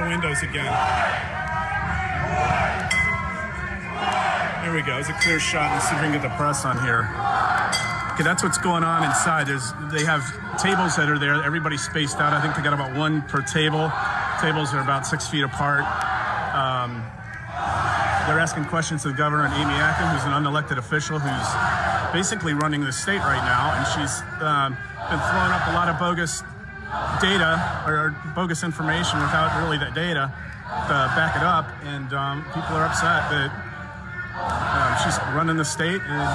windows again. There we go. It's a clear shot. Let's see if we can get the press on here. Okay, that's what's going on inside. They have tables that are there. Everybody's spaced out. I think they got about one per table. Tables are about 6 feet apart. They're asking questions to the governor and Amy Acton, who's an unelected official who's basically running the state right now, and she's been throwing up a lot of bogus data or bogus information without really that data to back it up, and people are upset that she's running the state and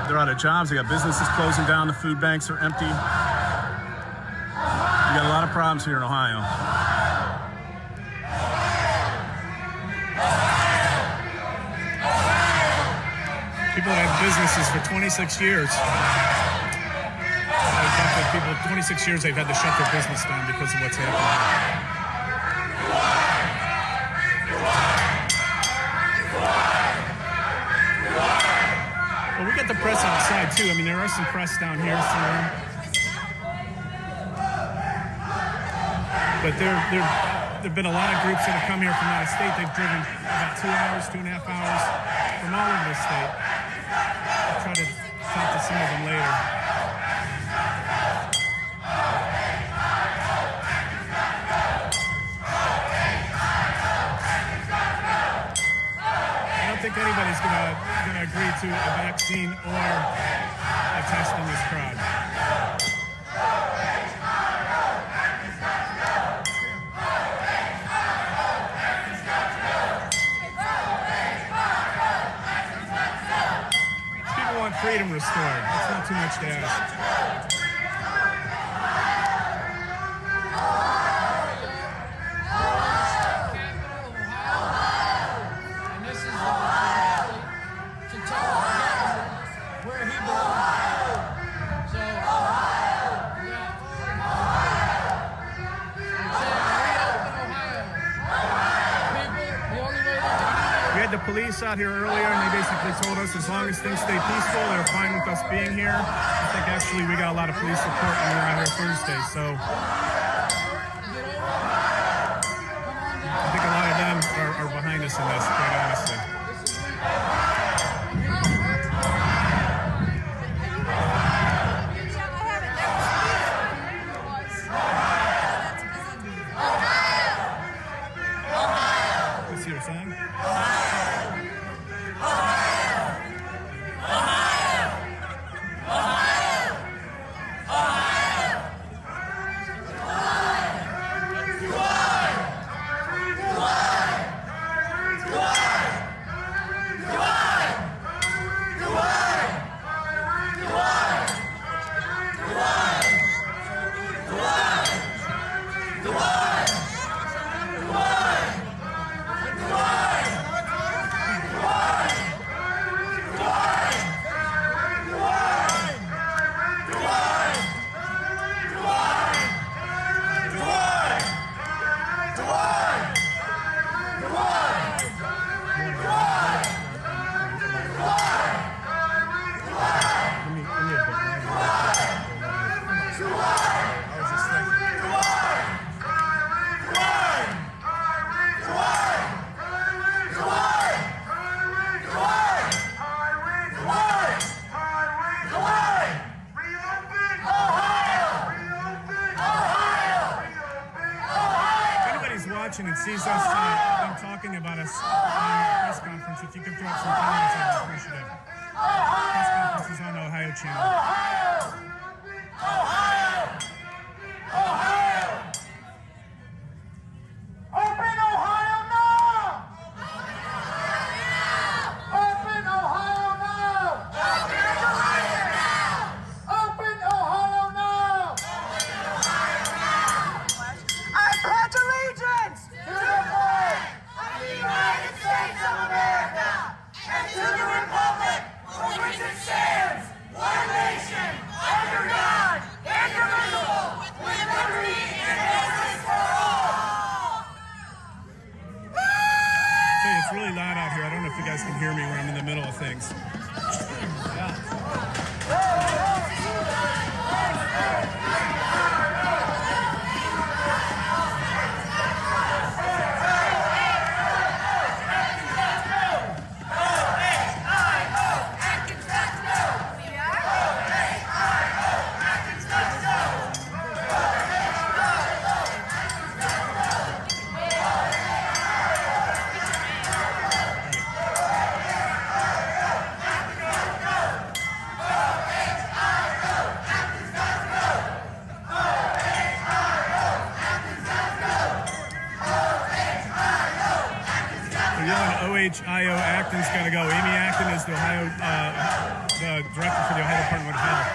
they're out of jobs. They got businesses closing down. The food banks are empty. We got a lot of problems here in Ohio. People that have businesses for 26 years. I've talked to people 26 years they've had to shut their business down because of what's happening. Well, we got the press outside too. I mean, there are some press down here somewhere. But there've been a lot of groups that have come here from out of state. They've driven about 2 hours, 2.5 hours from all over the state. I'll try to talk to some of them later. I don't think anybody's gonna agree to a vaccine or a test in this crowd. People want freedom restored. That's not too much to ask. The police out here earlier, and they basically told us as long as things stay peaceful, they're fine with us being here. I think actually we got a lot of police support when we were out here Thursday, so I think a lot of them are behind us in this, quite honestly. Let's see what you're saying. And sees us them talking about us on the press conference, if you can throw up some comments, I'd appreciate it. Press conference is on the Ohio channel. Ohio! Ohio! Open Ohio now! Open Ohio now! Open Ohio now! Open Ohio now! I pledge allegiance to the flag of the United States of America and to the republic for which it stands, one nation, under God, indivisible, with liberty and justice for all. Hey, it's really loud out here. I don't know if you guys can hear me where I'm in the middle of things. yelling OHIO Acton's got to go. Amy Acton is the Ohio, the director for the Ohio Department of Health.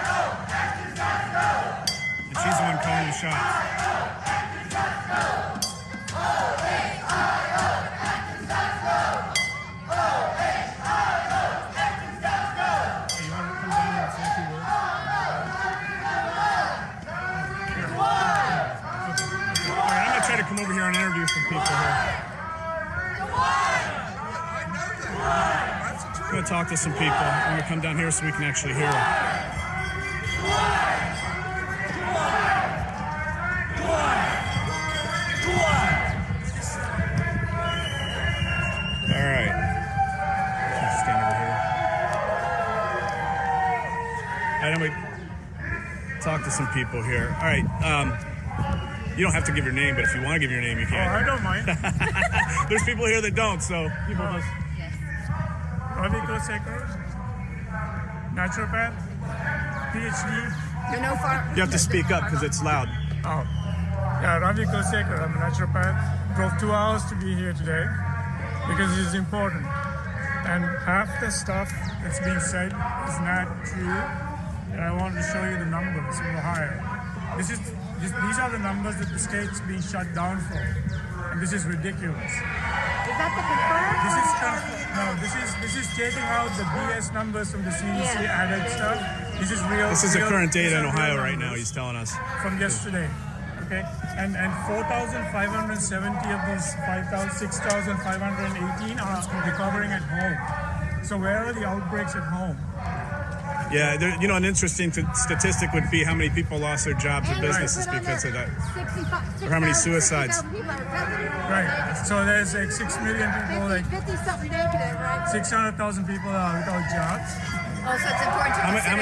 And she's the one calling the shots. Try to come over here and interview some people here. I'm going to talk to some people. I'm going to come down here so we can actually hear them. All right. Let's stand over here. I'm going to talk to some people here. All right. You don't have to give your name, but if you want to give your name, you can. Oh, I don't mind. There's people here that don't, so people just... Ravi Kulsekar, naturopath, PhD. You have to speak up because it's loud. Oh, yeah, Ravi Kulsekar. I'm a naturopath. Drove 2 hours to be here today because it is important. And half the stuff that's being said is not true. And I wanted to show you the numbers in Ohio. These are the numbers that the state's being shut down for, and this is ridiculous. Is that the confirmed? This is taking out the BS numbers from the CDC added stuff. This is real. This is the current data in Ohio right now. He's telling us from yesterday. Okay, and 4,570 of these 6,518 are recovering at home. So where are the outbreaks at home? Yeah, an interesting statistic would be how many people lost their jobs or businesses because of that. Or how many suicides. Right. So there's like 6 million people, like 50-something negative, right? 600,000 people are without jobs. Oh, so it's important to how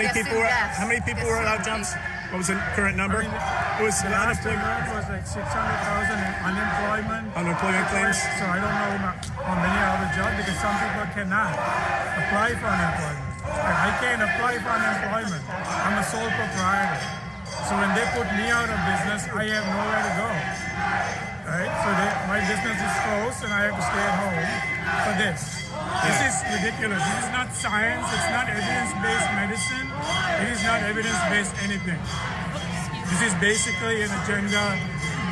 many people were without jobs? What was the current number? It was the last unemployment was like 600,000 unemployment claims. So I don't know how many are out of job because some people cannot apply for unemployment. I can't apply for unemployment. I'm a sole proprietor. So when they put me out of business, I have nowhere to go. Right? So my business is closed and I have to stay at home for this. This is ridiculous. This is not science. It's not evidence-based medicine. It is not evidence-based anything. This is basically an agenda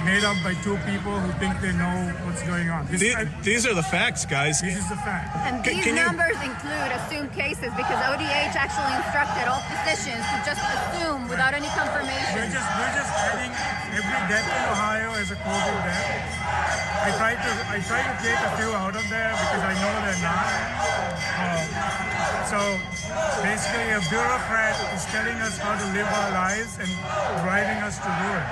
made up by two people who think they know what's going on. These are the facts, guys. This is the fact. And these numbers include assumed cases because ODH actually instructed all physicians to just assume without any confirmation. We're just adding every death in Ohio as a COVID death. I try to take a few out of there because I know they're not. So basically a bureaucrat is telling us how to live our lives and driving us to ruin.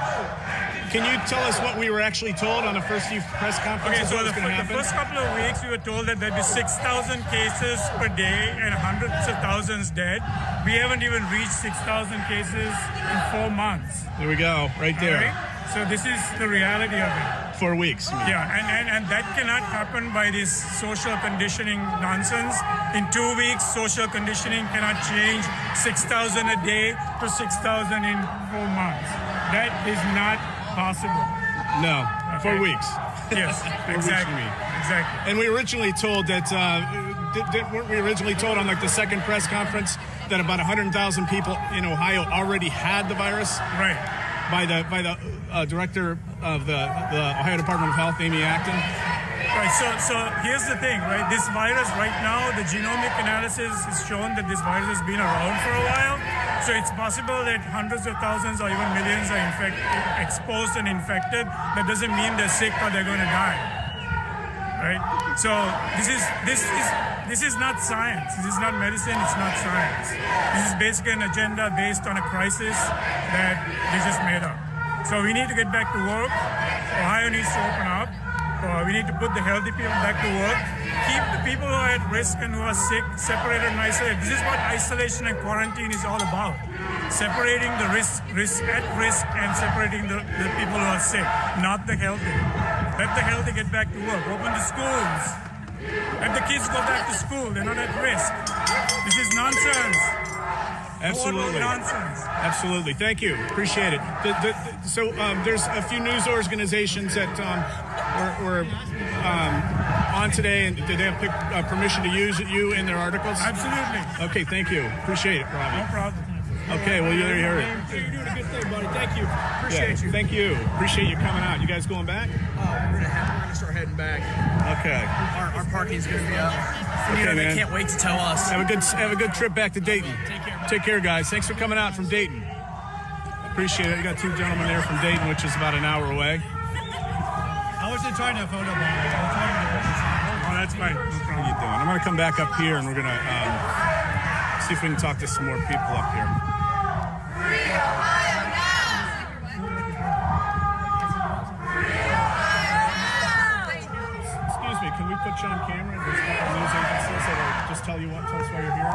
Can you tell us what we were actually told on the first few press conferences? Okay, so the first couple of weeks we were told that there'd be 6,000 cases per day and hundreds of thousands dead. We haven't even reached 6,000 cases in 4 months. There we go, right there. Right? So this is the reality of it. 4 weeks. Yeah, and that cannot happen by this social conditioning nonsense. In 2 weeks, social conditioning cannot change 6,000 a day to 6,000 in 4 months. That is not possible. No, okay. 4 weeks. Yes, exactly. Exactly. And we were originally told that, weren't we originally told on like the second press conference that about 100,000 people in Ohio already had the virus? Right. By the director of the Ohio Department of Health, Amy Acton. Right, so here's the thing, right? This virus right now, the genomic analysis has shown that this virus has been around for a while. So it's possible that hundreds of thousands or even millions are exposed and infected. That doesn't mean they're sick or they're going to die. Right? So this is not science. This is not medicine. It's not science. This is basically an agenda based on a crisis that they just made up. So we need to get back to work. Ohio needs to open up. We need to put the healthy people back to work. Keep the people who are at risk and who are sick separated and isolated. This is what isolation and quarantine is all about. Separating the risk at risk and separating the people who are sick, not the healthy. Let the healthy get back to work. Open the schools. Let the kids go back to school. They're not at risk. This is nonsense. Absolutely. Nonsense. Absolutely. Thank you. Appreciate it. So there's a few news organizations that were on today, and did they have permission to use you in their articles? Absolutely. Okay, thank you. Appreciate it, Robbie. No problem. Okay, well, you hear it. You're doing a good thing, buddy. Thank you. Appreciate you. Thank you. Appreciate you coming out. You guys going back? We're gonna start heading back. Okay. Our parking's gonna be up. Okay, They man. can't wait to tell us. Have a good trip back to Dayton. Take care. Take care, guys. Thanks for coming out from Dayton. Appreciate it. You got two gentlemen there from Dayton, which is about an hour away. I wasn't trying to photo bomb. Oh, that's fine. How you doing? I'm going to come back up here, and we're going to see if we can talk to some more people up here. Excuse me, can we put you on camera? There's a couple news agencies that'll just tell us why you're here.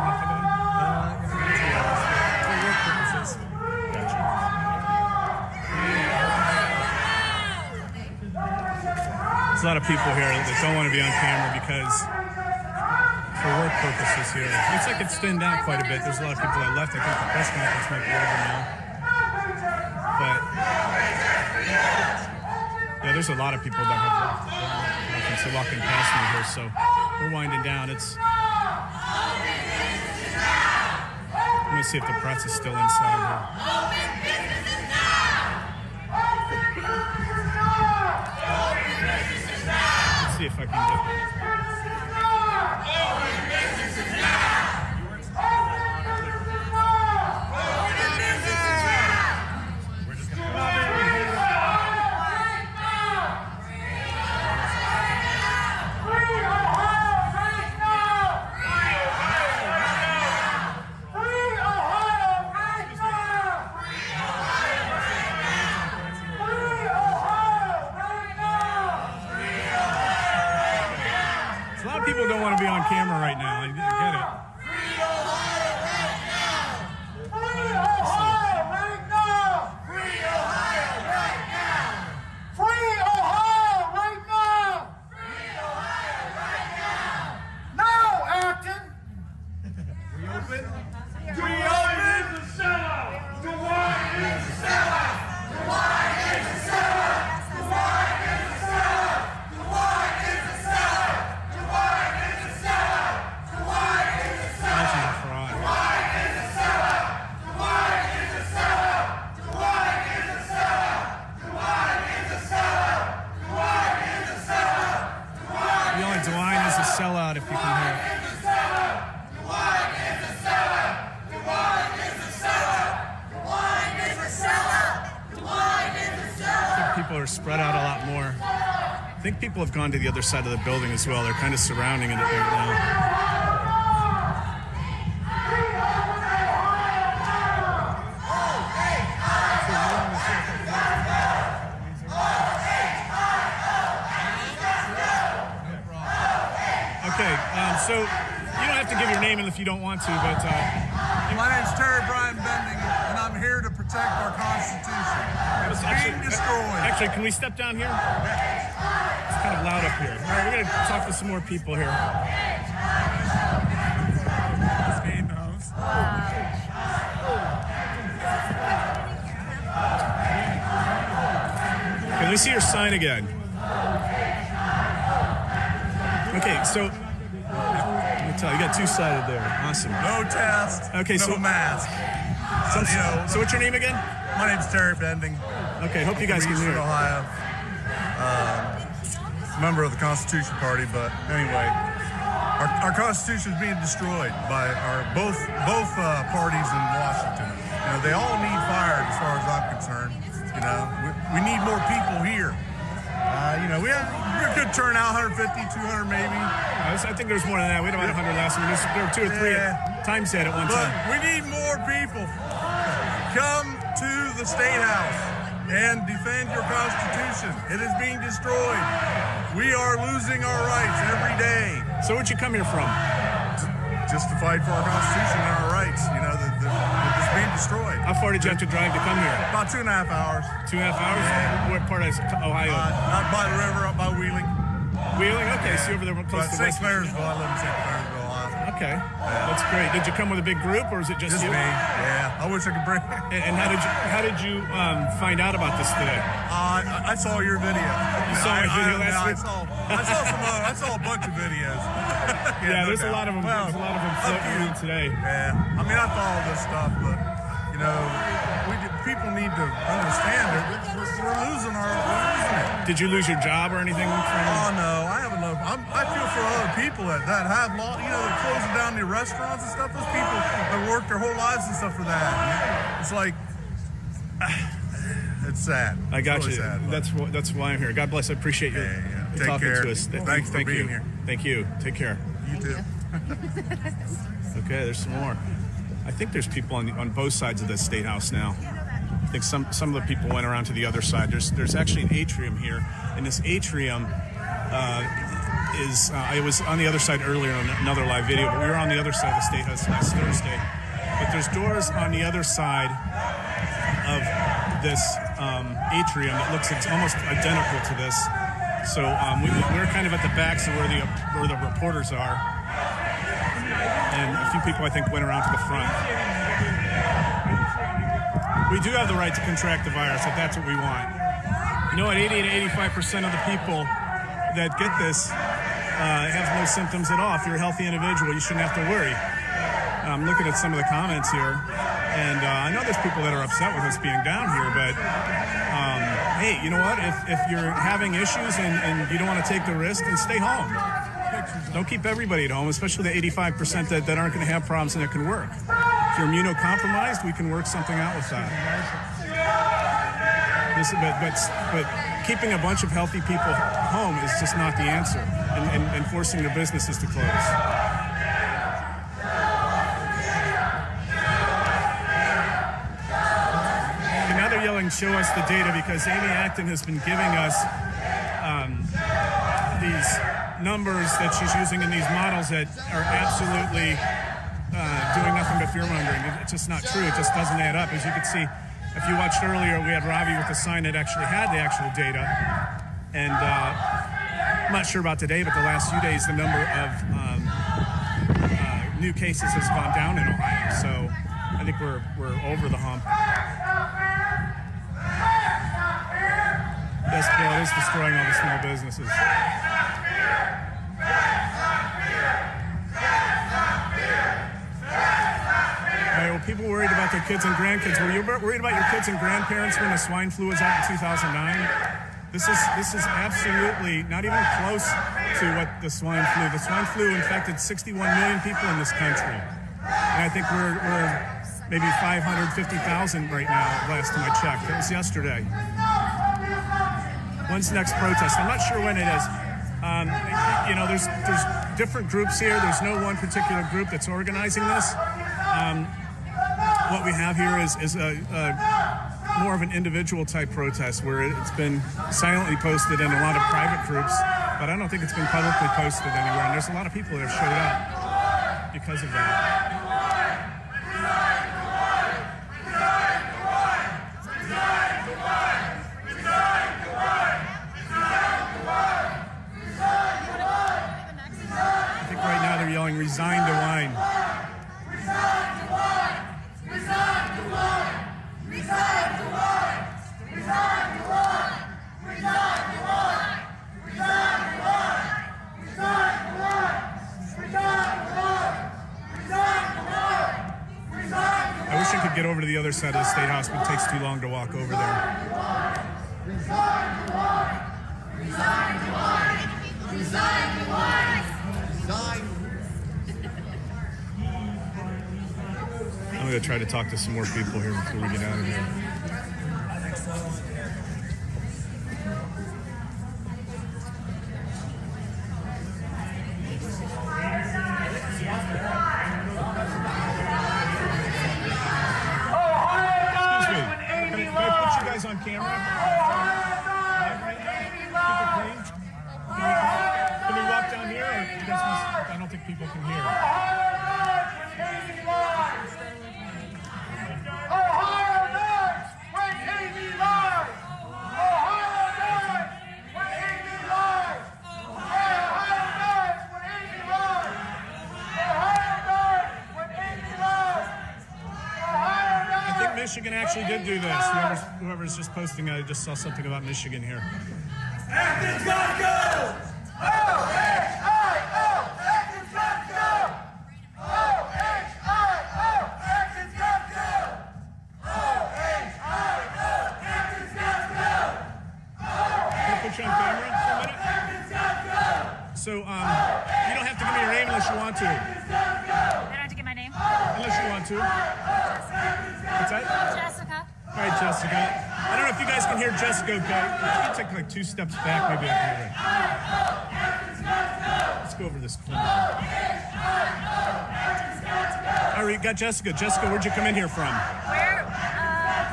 Gotcha. There's a lot of people here that don't want to be on camera because for work purposes here. Looks like it's thinned out quite a bit. There's a lot of people that left. I think the press conference might be over now. But yeah, there's a lot of people that have left. So walking past me here, so we're winding down. I'm gonna see if the press is still inside here. Let's see if I can get. People don't want to be on camera right now. I get it. Sellout, if you can hear it. People are spread out a lot more. I think people have gone to the other side of the building as well. They're kind of surrounding it right now. So you don't have to give your name if you don't want to, but my name's Terry Brian Bending, and I'm here to protect our Constitution. It's being destroyed. Actually, can we step down here? It's kind of loud up here. All right, we're going to talk to some more people here. Can we see your sign again? Okay, so. You got two-sided there. Awesome. No test. Okay, no mask. So what's your name again? My name's Terry Bending. Okay, hope you guys can hear. Ohio. Member of the Constitution Party, but anyway, our Constitution is being destroyed by both parties in Washington. You know, they all need fired, as far as I'm concerned. You know, we need more people here. You know, we could turn out 150, 200 maybe. I think there's more than that. We had about 100 last week. There were 2 or 3 times at one time. We need more people. Come to the State House and defend your Constitution. It is being destroyed. We are losing our rights every day. So where'd you come here from? Just to fight for our Constitution and our rights. You know, it's being destroyed. How far did you have to drive to come here? About 2.5 hours. 2.5 hours? Yeah. What part of Ohio? Not by the river, up by Wheeling. Wheeling? Okay, so you're over there close to St. Clairsville. I live in St. Clairsville, Ohio. Okay, that's great. Did you come with a big group, or is it just you? me. Yeah, I wish I could bring. And how did you find out about this today? I saw your video. You saw my video last week? I saw a bunch of videos. Yeah, no there's a doubt. lot of them. Well, There's a lot of them floating around today. Yeah, I mean, I follow this stuff, but you know, people need to understand that we're losing it. Did you lose your job or anything? Oh no, I haven't. I feel for other people that have lost. You know, they're closing down the restaurants and stuff. Those people have worked their whole lives and stuff for that. It's like. It's sad. I got really you. Sad, that's why I'm here. God bless. I appreciate you Take talking care. to us. Thanks for being here. Thank you. Take care. You too. Okay, there's some more. I think there's people on both sides of the State House now. I think some of the people went around to the other side. There's actually an atrium here, and this atrium is. I was on the other side earlier on another live video, but we were on the other side of the State House last Thursday. But there's doors on the other side of this atrium that looks almost identical to this. So we're kind of at the backs of where the reporters are, and a few people I think went around to the front. We do have the right to contract the virus if that's what we want. You know what? 80 to 85% of the people that get this have no symptoms at all. If you're a healthy individual, you shouldn't have to worry. I'm looking at some of the comments here, and I know there's people that are upset with us being down here, but hey, you know what? If you're having issues and you don't want to take the risk, then stay home. Don't keep everybody at home, especially the 85% that aren't going to have problems and that can work. If you're immunocompromised, we can work something out with that. But keeping a bunch of healthy people home is just not the answer, and forcing their businesses to close. Yelling, show us the data, because Amy Acton has been giving us these numbers that she's using in these models that are absolutely doing nothing but fear-mongering. It's just not true. It just doesn't add up. As you can see, if you watched earlier, we had Ravi with the sign that actually had the actual data. And I'm not sure about today, but the last few days, the number of new cases has gone down in Ohio. So I think we're over the hump. Yes, Bill, it is destroying all the small businesses. All right, well, people worried about their kids and grandkids. Were you worried about your kids and grandparents when the swine flu was out in 2009? This is absolutely not even close to what the swine flu. The swine flu infected 61 million people in this country. And I think we're maybe 550,000 right now, last time I checked. That was yesterday. When's the next protest? I'm not sure when it is. You know, there's different groups here. There's no one particular group that's organizing this. What we have here is more of an individual type protest where it's been silently posted in a lot of private groups, but I don't think it's been publicly posted anywhere. And there's a lot of people that have showed up because of that. Yelling, resign to wine. Resign to wine. Resign to wine. Resign to wine. Resign to wine. Resign to wine. Resign to wine. Resign to wine. Resign to wine. Resign to wine. Resign to wine. I wish I could get over to the other side of the State House, but it takes too long to walk over there. Resign to wine. Resign to wine. Resign to wine. Resign. I'm going to try to talk to some more people here before we get out of here. Excuse me. Can I put you guys on camera? Can we walk down here? Or you guys must, I don't think people can hear. Ohio Michigan actually did do this. Whoever's just posting, I just saw something about Michigan here. Acton's gotta go! O-H-I-O! Acton's gotta go! O-H-I-O! Acton's gotta go! O-H-I-O! Acton's gotta go! Can I put you on camera for a minute? Acton's gotta go! So, you don't have to give me your name unless you want to. I don't have to get my name. Unless you want to. What's that? Jessica. All right, Jessica. I don't know if you guys can hear Jessica. Okay. If you take like 2 steps back, maybe I can hear her. Let's go over this corner. All right, got Jessica. Jessica, where'd you come in here from? Where?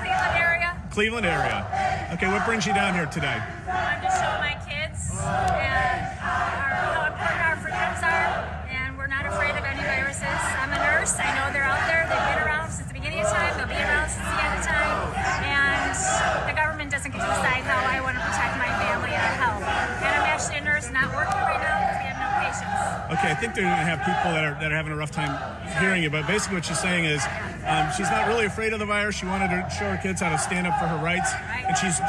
Cleveland area. Cleveland area. Okay, what brings you down here today? I'm just showing my kids and how important our freedoms are, and we're not afraid of any viruses. I'm a nurse. I know they're out there. They've been around since the beginning of time. They'll be around since the end of time. And the government doesn't get to decide how I want to protect my family and our health. And I'm actually a nurse not working right now because we have no patients. Okay, I think they're going to have people that are having a rough time hearing you, but basically what she's saying is she's not really afraid of the virus. She wanted to show her kids how to stand up for her rights, and she's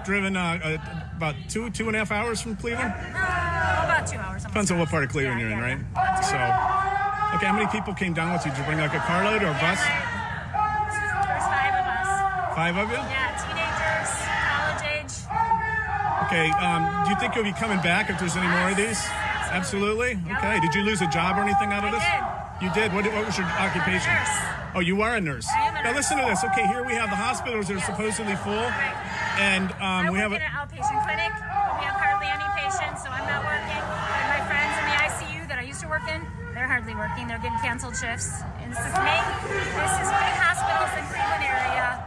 driven about 2.5 hours from Cleveland. About 2 hours. Depends on what part of Cleveland you're in, right? So, okay, how many people came down with you? Did you bring like a carload or a bus? There's 5 of us. 5 of you? Yeah, teenagers, college age. Okay, do you think you'll be coming back if there's any more of these? Absolutely? Okay, did you lose a job or anything out of I this? did. You did? What was your occupation? Nurse. Oh, you are a nurse. I am a Now nurse. listen to this. Okay, here we have the hospitals that are Yes. supposedly full, Right. and I we work have in an outpatient clinic, but we have hardly any patients, so I'm not working. And my friends in the ICU that I used to work in, they're hardly working. They're getting canceled shifts. And this is big hospitals in Cleveland area.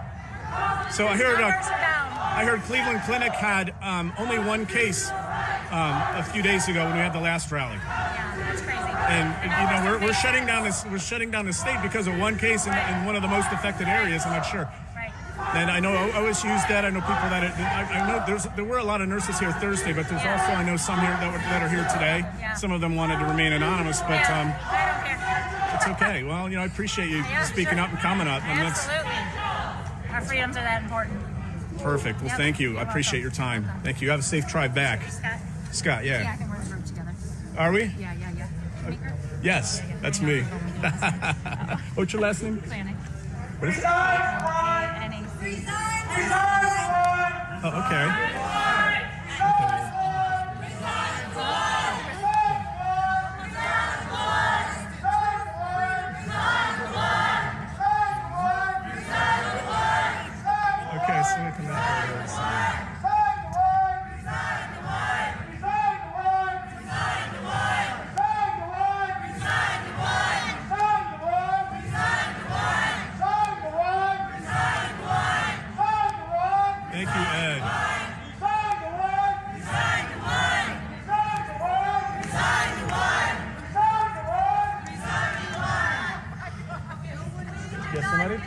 So I heard Numbers are down. I heard Cleveland Clinic had only 1 case a few days ago when we had the last rally. Yeah, that's crazy. And you know we're shutting down the state because of 1 case in one of the most affected areas. I'm not sure. Right. And I know OSU's dead. I know people that I know there were a lot of nurses here Thursday, but there's also I know some here that are here today. Yeah. Some of them wanted to remain anonymous, but Yeah, I don't care. it's okay. Well, you know I appreciate you Yeah, speaking sure. up and coming up. And that's Absolutely. Our freedoms are that important. perfect. Well, Yep. thank you. I You're appreciate your welcome. time. Thank you. Have a safe drive back. Scott? Scott, Yeah, I think we're in the group together. Are we? Yeah. Maker? Yes, that's me. What's your last name? Planning. What is it? Any. Oh, okay. Okay, so we can Thank you, Ed. Get somebody?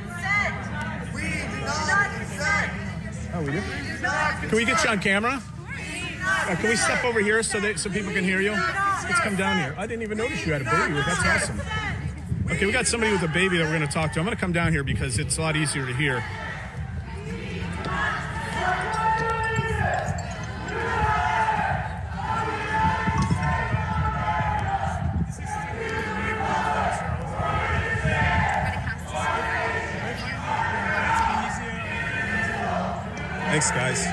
Oh, we do? Can we get you on camera? Can we step over here so people can hear you? Let's come down here. I didn't even notice you had a baby. That's awesome. Okay, we got somebody with a baby that we're going to talk to. I'm going to come down here because it's a lot easier to hear. Thanks, guys.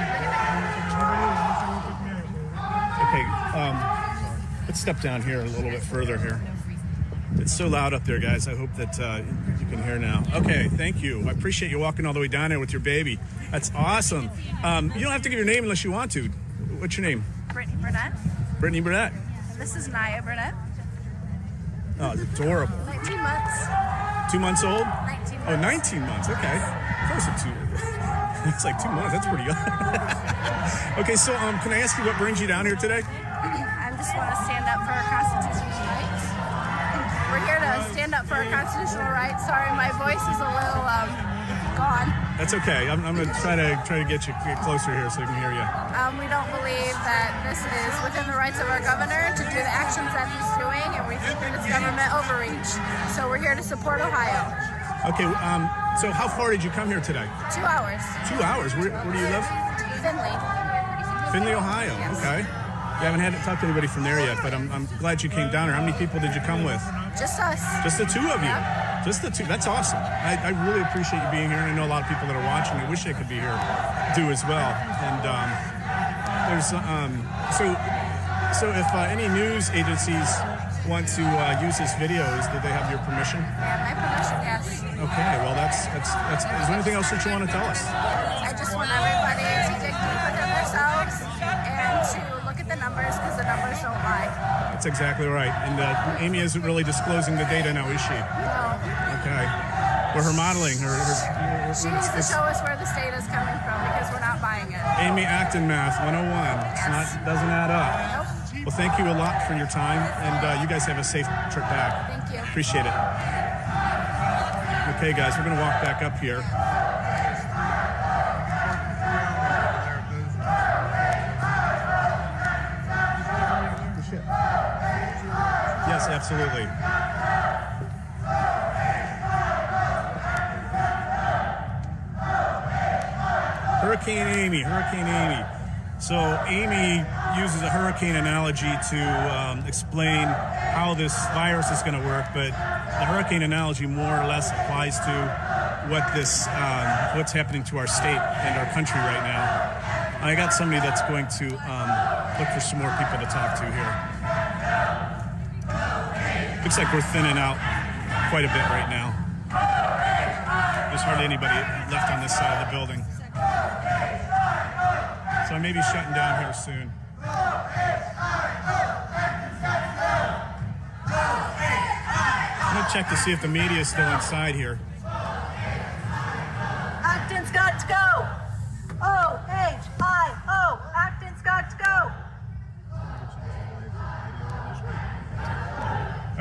Okay, let's step down here a little bit further here. It's so loud up there, guys. I hope that you can hear now. Okay, thank you. I appreciate you walking all the way down there with your baby. That's awesome. You don't have to give your name unless you want to. What's your name? Brittany Burnett. Brittany Burnett. This is Naya Burnett. Oh, it's adorable. 19 months. 2 months old? 19 months. Oh, 19 months. Okay. Close to 2. It's like 2 months. That's pretty young. Okay, so can I ask you what brings you down here today? I just want to stand up for our constitutional rights. We're here to stand up for our constitutional rights. Sorry, my voice is a little gone. That's okay. I'm going to try to get closer here so I can hear you. We don't believe that this is within the rights of our governor to do the actions that he's doing, and we think that it's government overreach. So we're here to support Ohio. Okay, so how far did you come here today? 2 hours. 2 hours. Where do you live? Finley. Finley, Ohio. Yes. Okay. You haven't had to talk to anybody from there yet, but I'm glad you came down here. How many people did you come with? Just us. Just the two of you. Yeah. Just the two. That's awesome. I really appreciate you being here, and I know a lot of people that are watching. I wish they could be here, do as well. And there's so if any news agencies want to use this videos, do they have your permission? Yeah, my permission, yes. Okay. Well, that's. Is there anything else that you want to tell us? I just want everybody to dig deep within themselves and to look at the numbers because the numbers don't lie. That's exactly right. And Amy isn't really disclosing the data now, is she? No. Okay. We're her modeling. She needs to show us where the state is coming from because we're not buying it. Amy Acton Math 101. Yes. Doesn't add up. Nope. Well, thank you a lot for your time, and you guys have a safe trip back. Thank you. Appreciate it. Okay, guys, we're going to walk back up here. Yes, absolutely. Hurricane Amy. So Amy uses a hurricane analogy to explain how this virus is going to work, but the hurricane analogy more or less applies to what's happening to our state and our country right now. I got somebody that's going to look for some more people to talk to here. Looks like we're thinning out quite a bit right now. There's hardly anybody left on this side of the building. So I may be shutting down here soon. I'm going to check to see if the media is still inside here. Acton's got to go. O-H-I-O. Acton's got to go.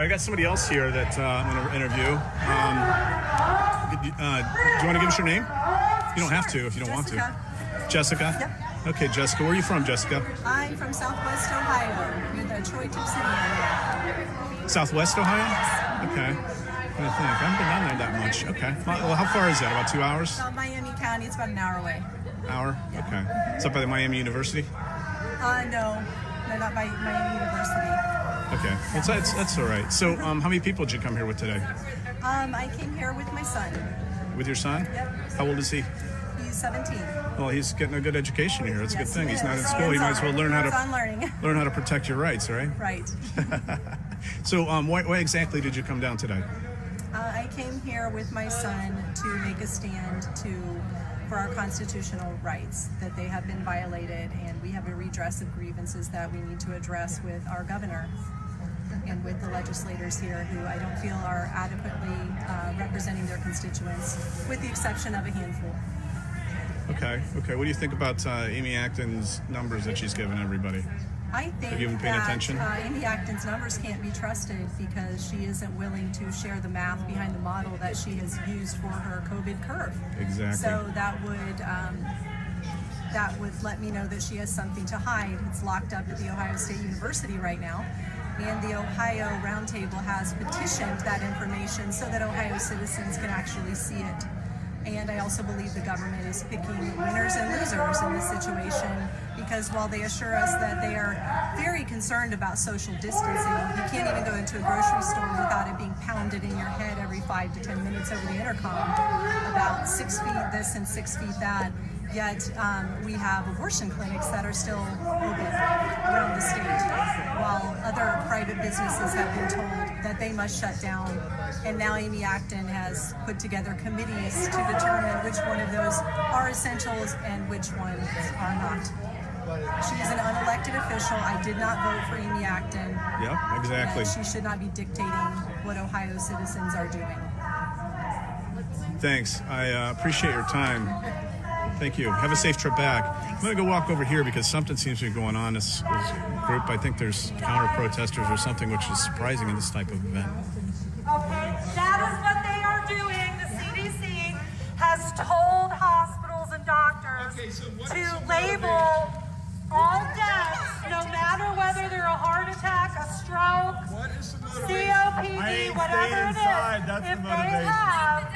I got somebody else here that I'm going to interview. Do you want to give us your name? You don't have to if you don't want to. Jessica? Yep. Okay, Jessica. Where are you from, Jessica? I'm from Southwest Ohio, near the Troy Tip City area. Southwest Ohio? Okay. I'm going to think. I haven't been down there that much. Okay. Well, how far is that? About 2 hours? South Miami County, it's about an hour away. Hour? Yeah. Okay. It's up by the Miami University? No, not by Miami University. Okay. Well, that's all right. So how many people did you come here with today? I came here with my son. With your son? Yep. How old is he? He's 17. Well, he's getting a good education here. That's a good thing. He's not in school. He might as well learn how to protect your rights, right? Right. So why exactly did you come down today? I came here with my son to make a stand for our constitutional rights, that they have been violated, and we have a redress of grievances that we need to address with our governor and with the legislators here who I don't feel are adequately representing their constituents, with the exception of a handful. Okay. What do you think about Amy Acton's numbers that she's given everybody? I think have you been paying attention? Amy Acton's numbers can't be trusted because she isn't willing to share the math behind the model that she has used for her COVID curve. Exactly. So that would let me know that she has something to hide. It's locked up at the Ohio State University right now. And the Ohio Roundtable has petitioned that information so that Ohio citizens can actually see it. And I also believe the government is picking winners and losers in this situation because while they assure us that they are very concerned about social distancing, you can't even go into a grocery store without it being pounded in your head every 5 to 10 minutes over the intercom about 6 feet this and 6 feet that. Yet we have abortion clinics that are still open around the state, while other private businesses have been told that they must shut down. And now Amy Acton has put together committees to determine which one of those are essentials and which ones are not. She is an unelected official. I did not vote for Amy Acton. Yep, exactly. And she should not be dictating what Ohio citizens are doing. Thanks. I appreciate your time. Thank you. Have a safe trip back. I'm going to go walk over here because something seems to be going on in this group. I think there's counter-protesters or something, which is surprising in this type of event. Okay, that is what they are doing. The CDC has told hospitals and doctors to label all deaths, no matter whether they're a heart attack, a stroke, COPD, whatever it is. If they have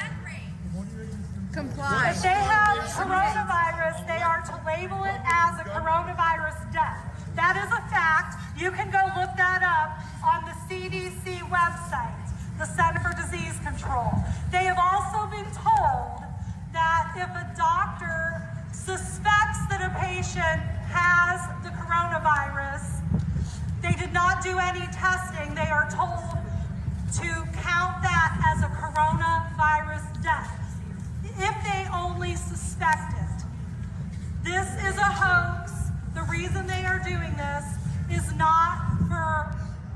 Comply. If they have coronavirus, they are to label it as a coronavirus death. That is a fact. You can go look that up on the CDC website, the Center for Disease Control. They have also been told that if a doctor suspects that a patient has the coronavirus, they did not do any testing, they are told to count that as a coronavirus death, if they only suspect it. This is a hoax. The reason they are doing this is not for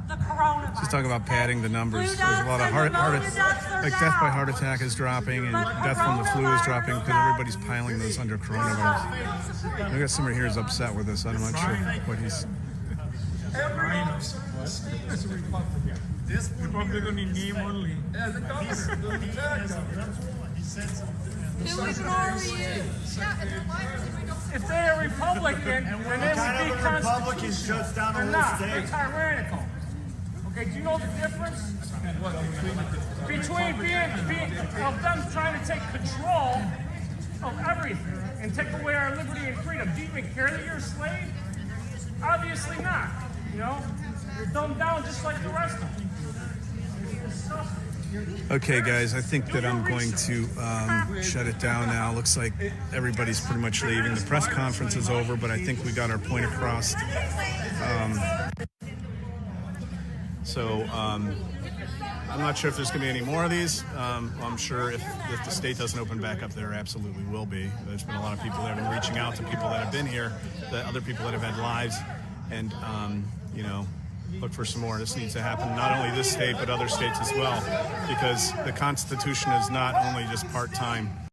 the coronavirus. She's talking about padding the numbers. There's a lot of death by heart attack is dropping, and death from the flu is dropping because everybody's piling those under coronavirus. I got somebody here who's upset with this. I'm not sure what he's. This Republican in name only. Who ignore you? If they're a Republican, then they would be Republicans shuts down the whole they're state. tyrannical. Okay, do you know the difference between being of them trying to take control of everything and take away our liberty and freedom? Do you even care that you're a slave? Obviously not. You know, you're dumbed down just like the rest of them. Okay, guys, I think that I'm going to shut it down now. Looks like everybody's pretty much leaving. The press conference is over, but I think we got our point across. I'm not sure if there's going to be any more of these. I'm sure if the state doesn't open back up, there absolutely will be. There's been a lot of people that have been reaching out to people that have been here, the other people that have had lives, and, you know, look for some more. This needs to happen, not only this state, but other states as well, because the Constitution is not only just part-time.